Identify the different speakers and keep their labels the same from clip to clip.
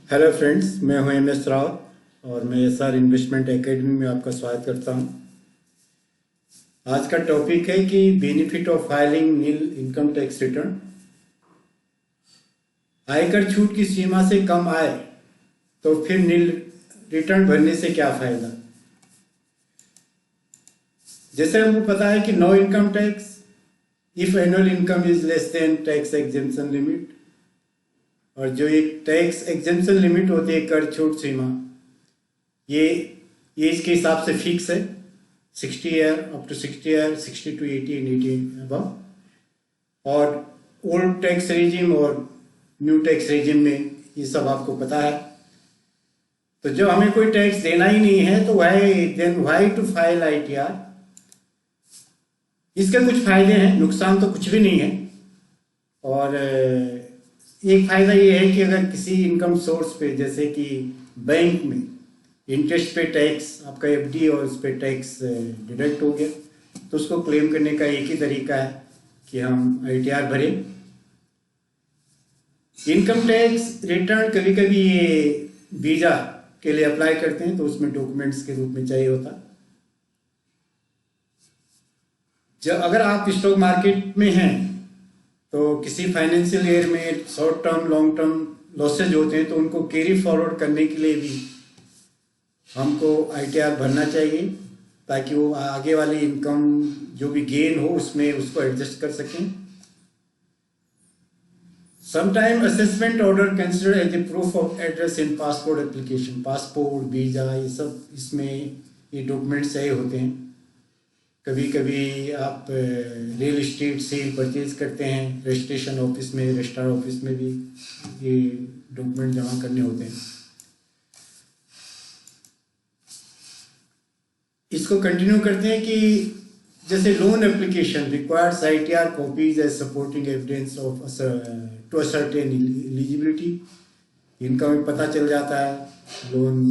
Speaker 1: Hello friends, मैं हूं M S Rao और मैं एसआर इन्वेस्टमेंट एकेडमी में आपका स्वागत करता हूं। आज का टॉपिक है कि benefit of filing nil income tax return. आयकर छूट की सीमा से कम आए तो फिर नील रिटर्न भरने से क्या फायदा। जैसे हमको पता है कि no income tax if annual income is less than tax exemption limit, और जो एक टैक्स एग्जेम्पशन लिमिट होती है, कर छूट सीमा, ये इसके हिसाब से फिक्स है 60 year, up to 60 year, 60 to 80 and 80 above. और ओल्ड टैक्स रेजिम और न्यू टैक्स रेजिम में ये सब आपको पता है। तो जब हमें कोई टैक्स देना ही नहीं है तो वाई टू फाइल ITR। इसके कुछ फायदे हैं, नुकसान तो कुछ भी नहीं है। और एक फायदा ये है कि अगर किसी इनकम सोर्स पे, जैसे कि बैंक में इंटरेस्ट पे टैक्स, आपका FD और उस पर टैक्स डिडक्ट हो गया, तो उसको क्लेम करने का एक ही तरीका है कि हम ITR भरें। इनकम टैक्स रिटर्न कभी कभी ये वीजा के लिए अप्लाई करते हैं तो उसमें डॉक्यूमेंट्स के रूप में चाहिए होता। जब अगर आप स्टॉक मार्केट में हैं तो किसी फाइनेंशियल ईयर में short term long term losses होते हैं, तो उनको कैरी फॉरवर्ड करने के लिए भी हमको ITR भरना चाहिए, ताकि वो आगे वाली इनकम जो भी गेन हो उसमें उसको एडजस्ट कर सकें। Sometime assessment order consider as a proof of address in passport application, passport, visa, ये सब इसमें ये डॉक्यूमेंट्स चाहिए होते हैं। कभी कभी आप रियल इस्टेट सेल परचेज करते हैं, रजिस्ट्रेशन ऑफिस में, रजिस्ट्रार ऑफिस में भी ये डॉक्यूमेंट जमा करने होते हैं। इसको कंटिन्यू करते हैं कि जैसे loan application requires ITR copies as supporting evidence of to certain eligibility. इनका में पता चल जाता है लोन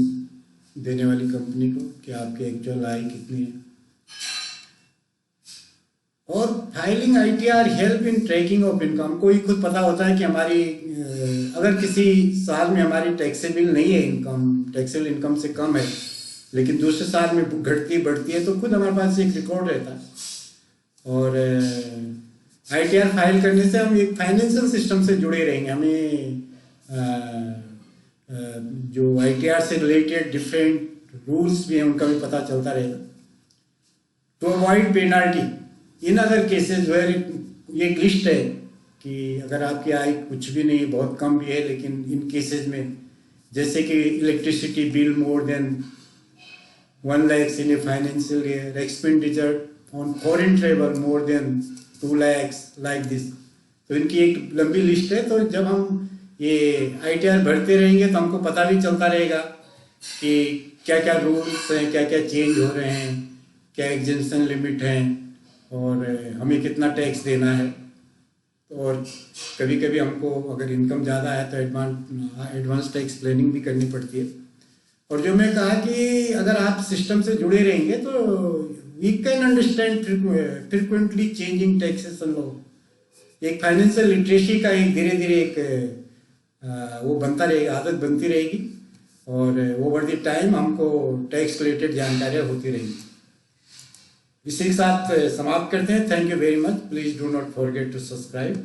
Speaker 1: देने वाली कंपनी को कि आपकी एक्चुअल आय कितनी है। और filing ITR help in tracking of income. को ही खुद पता होता है कि हमारी अगर किसी साल में हमारी टैक्सेबल नहीं है इनकम, टैक्सेबल इनकम से कम है, लेकिन दूसरे साल में घटती बढ़ती है, तो खुद हमारे पास एक रिकॉर्ड रहता है। और ITR फाइल करने से हम एक फाइनेंशियल सिस्टम से जुड़े रहेंगे। हमें जो ITR से रिलेटेड डिफरेंट रूल्स भी हैं उनका भी पता चलता रहेगा। To avoid penalty in other cases where, ये एक लिस्ट है कि अगर आपकी आय कुछ भी नहीं, बहुत कम भी है, लेकिन इन केसेज में, जैसे कि electricity bill more than 1 lakhs in a financial year, expenditure on foreign travel more than 2 lakhs, like this. तो इनकी एक लंबी लिस्ट है। तो जब हम ये ITR भरते रहेंगे तो हमको पता भी चलता रहेगा कि क्या क्या रूल्स हैं, क्या क्या चेंज हो रहे हैं, क्या एग्जेम्पशन लिमिट हैं, और हमें कितना टैक्स देना है। और कभी कभी हमको अगर इनकम ज़्यादा है तो एडवांस टैक्स प्लानिंग भी करनी पड़ती है। और जो मैं कहा कि अगर आप सिस्टम से जुड़े रहेंगे तो we can understand frequently changing taxation law. एक फाइनेंशियल लिटरेसी का एक धीरे धीरे एक वो बनता रहेगा, आदत बनती रहेगी, और ओवर द टाइम हमको टैक्स रिलेटेड जानकारियाँ होती रहेंगी। इसी के साथ समाप्त करते हैं। Thank you very much. Please do not forget to subscribe.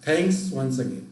Speaker 1: Thanks once again.